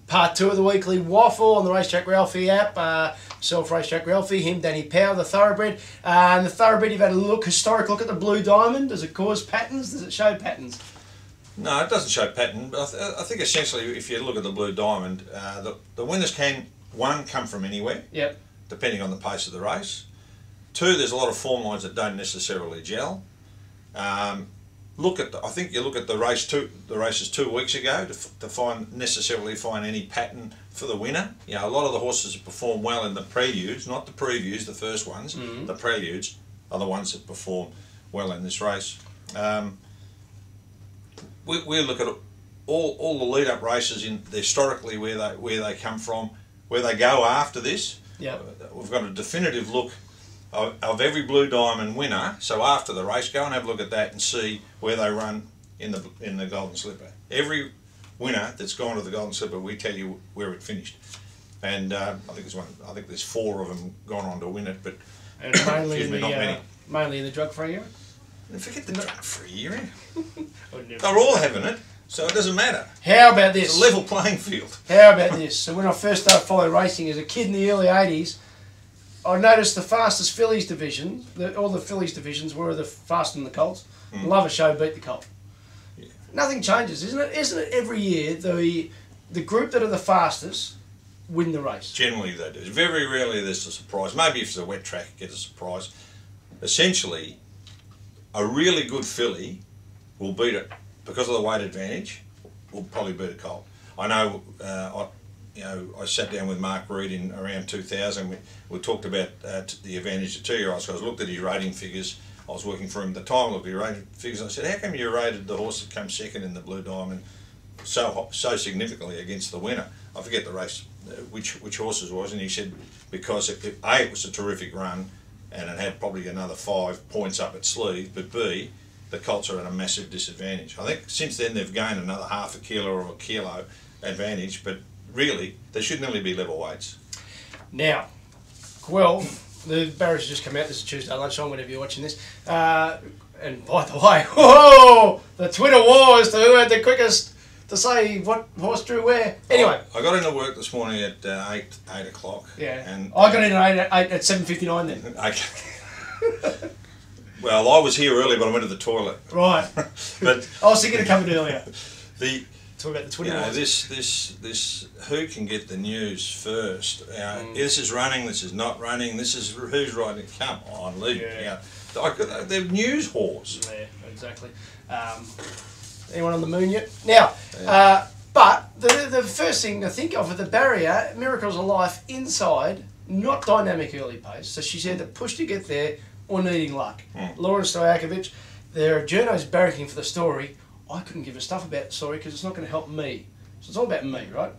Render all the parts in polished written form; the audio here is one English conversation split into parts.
Part 2 of the weekly Waffle on the Racetrack Ralphy app. Myself, Racetrack Ralphy, him, Danny Power, the thoroughbred. And the thoroughbred, you've had a historic look at the blue diamond. Does it cause patterns? Does it show patterns? No, it doesn't show pattern, but I think essentially if you look at the blue diamond, the winners can, one, come from anywhere, yep, depending on the pace of the race. Two, there's a lot of form lines that don't necessarily gel. I think you look at the races 2 weeks ago to necessarily find any pattern for the winner. You know, a lot of the horses that perform well in the preludes, not the previews, the first ones, the preludes are the ones that perform well in this race. We look at all the lead-up races historically where they come from, where they go after this. Yep. We've got a definitive look of every Blue Diamond winner. So after the race, go and have a look at that and see where they run in the Golden Slipper. Every winner that's gone to the Golden Slipper, we tell you where it finished. And I think there's 4 of them gone on to win it, but and mainly not many. Mainly in the drug-free era. And forget the drug-free era. They're all having it, so it doesn't matter. How about this? It's a level playing field. How about this? So when I first started following racing as a kid in the early 80s, I noticed the fastest fillies division, all the fillies divisions were the faster than the colts. Love a show beat the colt. Yeah. Nothing changes, isn't it? Isn't it every year the group that are the fastest win the race? Generally they do. Very rarely there's a surprise. Maybe if it's a wet track it gets a surprise. Essentially, a really good filly will beat it because of the weight advantage. Will probably beat a colt. I know. I sat down with Mark Reed in around 2000. We talked about the advantage of 2-year-olds. So I looked at his rating figures. I was working for him at the time. I looked at his rating figures. And I said, "How come you rated the horse that comes second in the Blue Diamond so significantly against the winner?" I forget the race, which horses was, and he said because it was a terrific run, and it had probably another 5 points up its sleeve. But B, the colts are at a massive disadvantage. I think since then they've gained another half a kilo or a kilo advantage, but really, they should nearly be level weights. Now, Guelph, the barriers just come out. This is Tuesday lunchtime, whenever you're watching this. And by the way, whoa, the Twitter war as to who had the quickest to say what horse drew where. Anyway. I got into work this morning at 8 o'clock. Yeah. And I got in at 7:59 then. Okay. Well, I was here early, but I went to the toilet. Right. But I was thinking of coming earlier. Talk about the Twitter wars. This who can get the news first? This is running. This is not running. This is who's riding. Come on, leave me out. They're news whores. Yeah, exactly. Anyone on the moon yet? Now, but the first thing to think of with the barrier, Miracles of Life inside, not dynamic early pace. So she's either pushed to get there or needing luck. Lauren Stojakovic, there are journos barracking for the story. I couldn't give a stuff about the story because it's not going to help me. So it's all about me, right?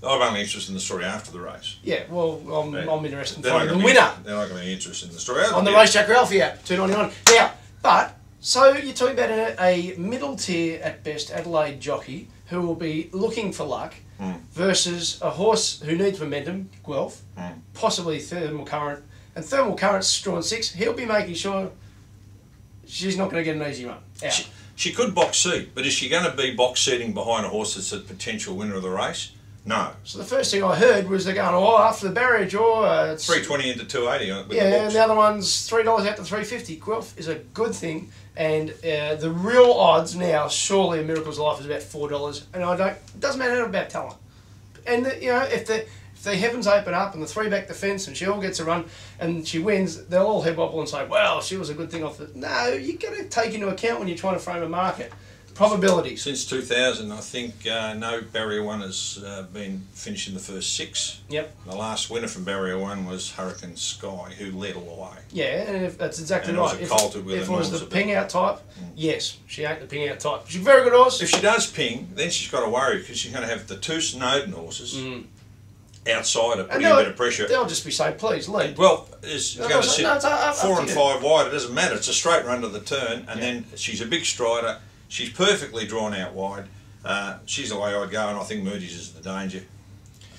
I'm only interested in the story after the race. Yeah, well, I'm interested in finding the winner. They're not going to be interested in the story. On the Racetrack Ralphy app, $2.99. Now, but, so you're talking about a middle tier at best Adelaide jockey who will be looking for luck versus a horse who needs momentum, Guelph, possibly Thermal Current, and Thermal Current's drawn 6. He'll be making sure she's not going to get an easy run. Out. She could box seat, but is she going to be box seating behind a horse that's a potential winner of the race? No. So the first thing I heard was they're going, after the barrier draw, it's 320 into 280 with yeah, the box. and the other one's $3 out to 350. Guelph is a good thing, and the real odds now, surely, in Miracles of Life is about $4, and it doesn't matter about talent. And if the heavens open up and the 3-back defence and she all gets a run and she wins, they'll all head wobble and say, well, she was a good thing off the... No, you've got to take into account when you're trying to frame a market. Probabilities. Since 2000, I think no Barrier 1 has been finished in the first 6. Yep. The last winner from Barrier 1 was Hurricane Sky, who led all the way. Yeah, and that's exactly and right. If it was the ping-out type, yes, she ain't the ping-out type. She's a very good horse. If she does ping, then she's got to worry because she's going to have the 2 Snowden horses outside of putting a bit of pressure. They'll just be saying, please, lead. Well, it's going to sit 4 and 5 wide. It doesn't matter. It's a straight run to the turn, and then she's a big strider. She's perfectly drawn out wide. She's the way I'd go, and I think Moody's is the danger.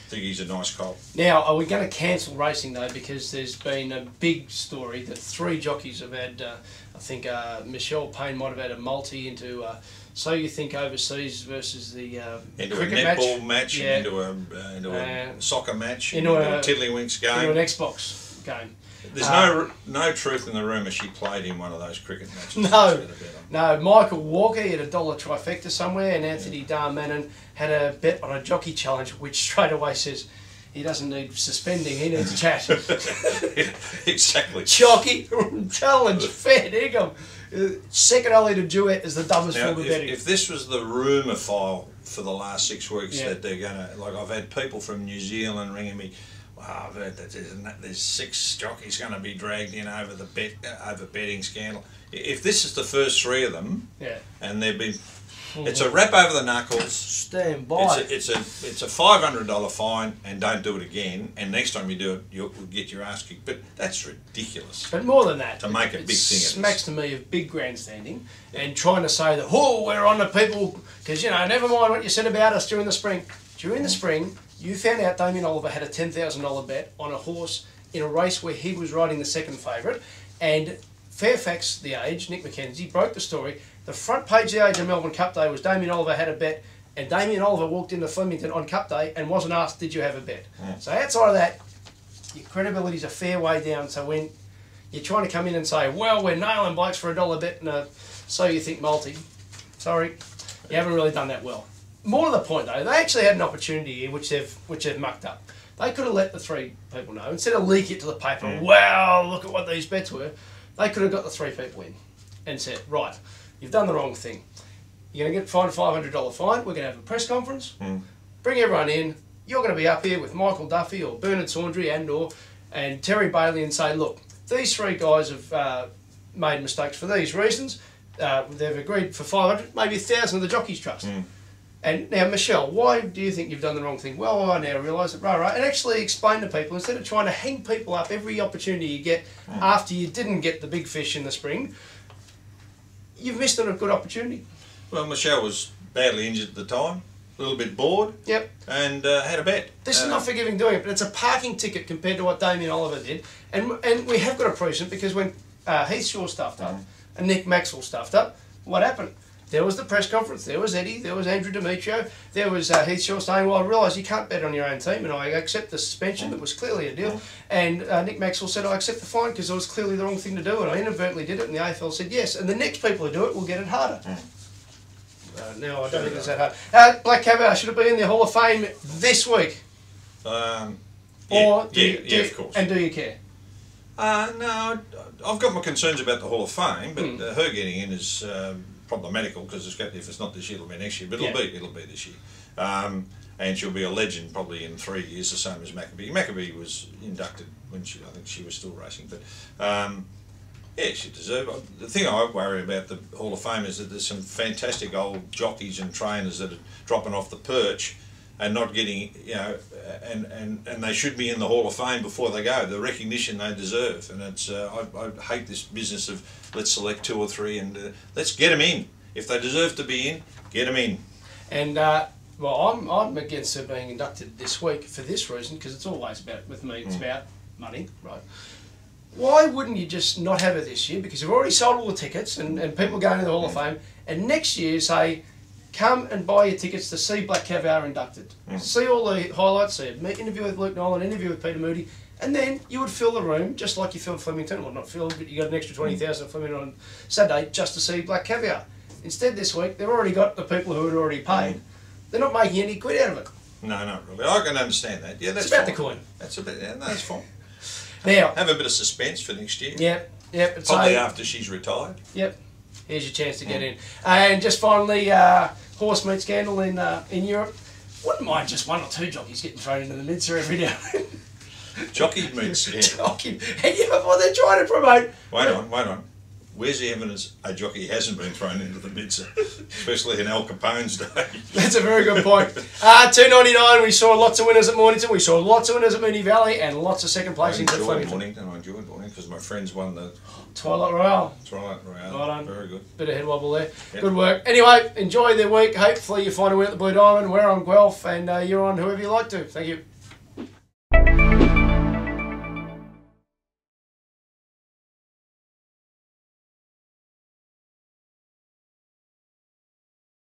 think he's a nice colt. Now, are we going to cancel racing though? Because there's been a big story that 3 jockeys have had. I think Michelle Payne might have had a multi into. So you think overseas versus the into cricket a netball match, yeah. into a soccer match, into a Tiddlywinks game, into an Xbox game. There's no truth in the rumour she played in one of those cricket matches. No. Michael Walker had a $1 trifecta somewhere, and Anthony Darmanin had a bet on a jockey challenge, which straight away says he doesn't need suspending, he needs chat. Exactly. Jockey challenge, fair dinkum. Second only to duet is the dumbest form of betting. If this was the rumour file for the last 6 weeks, that they're going to, like, I've had people from New Zealand ringing me, wow, I've heard that there's 6 jockeys going to be dragged in over the betting scandal. If this is the first 3 of them, and they've been, it's a rap over the knuckles. Stand by. It's a $500 fine, and don't do it again. And next time you do it, you'll get your ass kicked. But that's ridiculous. But more than that, to make a big thing. It smacks to me of big grandstanding and trying to say that we're on the people because never mind what you said about us during the spring. During the spring, you found out Damien Oliver had a $10,000 bet on a horse in a race where he was riding the second favourite, and Fairfax, The Age, Nick McKenzie, broke the story. The front page of The Age on Melbourne Cup Day was Damien Oliver had a bet, and Damien Oliver walked into Flemington on Cup Day and wasn't asked, did you have a bet? So outside of that, your credibility's a fair way down. So when you're trying to come in and say, well, we're nailing blokes for a $1 bet and a so you think multi, sorry, you haven't really done that well. More to the point though, they actually had an opportunity here which they've mucked up. They could have let the 3 people know, instead of leak it to the paper, wow, look at what these bets were, they could have got the 3 people in and said, right, you've done the wrong thing. You're going to get fined a $500 fine, we're going to have a press conference, bring everyone in, you're going to be up here with Michael Duffy or Bernard Saundry and Terry Bailey and say, look, these 3 guys have made mistakes for these reasons, they've agreed for 500, maybe 1,000 of the Jockeys Trust. And now, Michelle, why do you think you've done the wrong thing? Well, I now realise it, right, and actually explain to people, instead of trying to hang people up every opportunity you get after you didn't get the big fish in the spring, you've missed on a good opportunity. Well, Michelle was badly injured at the time, a little bit bored, and had a bet. This is not forgiving doing it, but it's a parking ticket compared to what Damien Oliver did. And we have got a precedent because when Heath Shaw stuffed up and Nick Maxwell stuffed up, what happened? There was the press conference, there was Eddie, there was Andrew Demetrio, there was Heath Shaw saying, well, I realise you can't bet on your own team and I accept the suspension, that was clearly a deal. And Nick Maxwell said, I accept the fine because it was clearly the wrong thing to do and I inadvertently did it, and the AFL said yes. And the next people who do it will get it harder. No, I don't think it's that hard. Black Caviar, should it be in the Hall of Fame this week? Of course. And do you care? No, I've got my concerns about the Hall of Fame, but her getting in is problematical because if it's not this year, it'll be next year. But it'll be this year, and she'll be a legend probably in 3 years, the same as Maccabee. Maccabee was inducted when I think she was still racing, but yeah, she deserved it. The thing I worry about the Hall of Fame is that there's some fantastic old jockeys and trainers that are dropping off the perch and not getting, and they should be in the Hall of Fame before they go. The recognition they deserve, and it's I hate this business of let's select 2 or 3 and let's get them in. If they deserve to be in, get them in. And well, I'm against her being inducted this week for this reason, because it's always about, with me, it's about money, right? Why wouldn't you just not have her this year? Because you've already sold all the tickets and people going to the Hall of Fame, and next year say, come and buy your tickets to see Black Caviar inducted. See all the highlights, see an interview with Luke Nolan, interview with Peter Moody, and then you would fill the room just like you filled Flemington. Well, not filled, but you got an extra 20,000 at Flemington on Saturday just to see Black Caviar. Instead this week, they've already got the people who had already paid. They're not making any quid out of it. No, not really. I can understand that. Yeah, that's it's about fine. the coin. That's a bit. Yeah, that's fine. Now, have a bit of suspense for next year. Yep. Probably after she's retired. Yep. Here's your chance to get in. And just finally, horse meat scandal in Europe. Wouldn't mind just 1 or 2 jockeys getting thrown into the midster every now and then. Jockey meat scandal. Jockey. Well, they're trying to promote. Wait on. Where's the evidence a jockey hasn't been thrown into the midser, especially in Al Capone's day? That's a very good point. $2.99. We saw lots of winners at Mornington. We saw lots of winners at Moonee Valley, and lots of second placings at Flemington. I enjoyed Mornington because my friends won the Twilight Royale. Twilight Royale. Well done. Very good. Bit of head wobble there. Yep. Good work. Anyway, enjoy their week. Hopefully you find a win at the Blue Diamond. We're on Guelph, and you're on whoever you like to. Thank you.